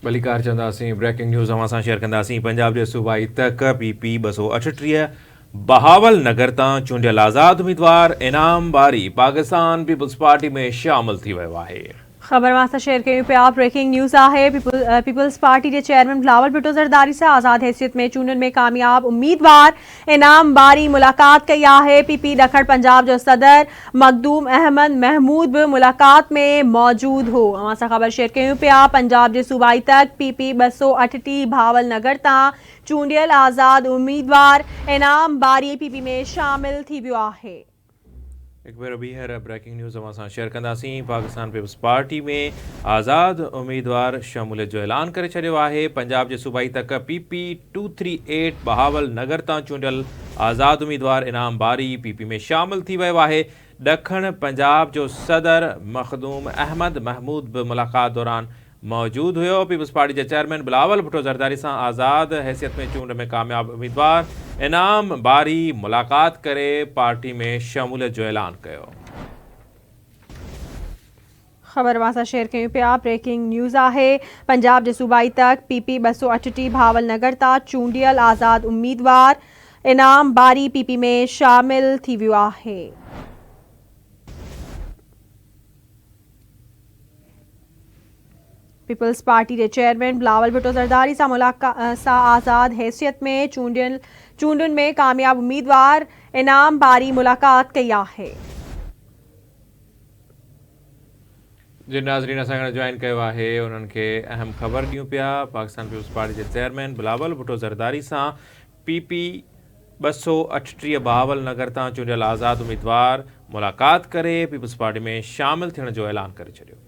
बलिकार चंदासीं breaking news अवां सां share कंदासीं। पंजाब जे सूबाई तक PP 238 बहावल नगर तां चूंडियल आज़ाद उम्मीदवार इनाम बारी पाकिस्तान पीपल्स पार्टी में शामिल थी वियो आहे। खबर मां शेयर कयूं पिया। ब्रेकिंग न्यूज़ आहे। पीपल्स पार्टी के चेयरमैन बिलावल भुट्टो ज़रदारी से आज़ाद हैसियत में चूंडनि में कामयाब उम्मीदवार इनाम बारी मुलाकात कई आहे। PP ॾखण पंजाब जो सदर मखदूम अहमद महमूद भी मुलाकात में मौजूद हो। अवां सां खबर शेयर कयूं पिया। पंजाब के सूबाई तक PP 238 बहावल नगर तां चूंडियल आज़ाद उम्मीदवार इनाम बारी PP में शामिल थी वियो आहे। एक बार ॿीहर ब्रेकिंग न्यूज़ अवां सां शेयर कंदासीं। पाकिस्तान पीपल्स पार्टी में आज़ाद उम्मीदवार शमूलियत जो ऐलान करे छॾियो आहे। पंजाब जे सूबाई तक PP 238 बहावल नगर तां चूंडियल आज़ाद उम्मीदवार इनाम बारी PP में शामिल थी वियो आहे। ॾखण पंजाब जो सदर मखदूम अहमद महमूद भी मुलाकात दौरान मौजूद हुयो। पीपल्स पार्टी के चेयरमैन बिलावल भुट्टो ज़रदारी सां आज़ाद हैसियत में चूंड में कामयाब उम्मीदवार इनाम बारी मुलाकात करे पार्टी में शमूलियत जो ऐलान कयो। खबर मां शेयर कयूं पिया। ब्रेकिंग न्यूज़ आहे। पंजाब के सूबाई तक PP 238 बहावल नगर तां चूंडियल आज़ाद उम्मीदवार इनाम बारी PP में शामिल थी वियो आहे। पीपल्स पार्टी के चेयरमैन बिलावल भुट्टो ज़रदारी सां आज़ाद हैसियत में चूंडनि में कामयाब उम्मीदवार इनाम बारी मुलाकात कई आहे। जिन नाज़रीन असां जॉइन किया है उन्हनि खे अहम खबर ॾियूं पिया। पाकिस्तान पीपल्स पार्टी के चेयरमैन बिलावल भुट्टो ज़रदारी सां PP 238 बहावल नगर तां चूंडियल आज़ाद उम्मीदवार मुलाकात करे पीपल्स पार्टी में शामिल थियण जो ऐलान करे छॾियो।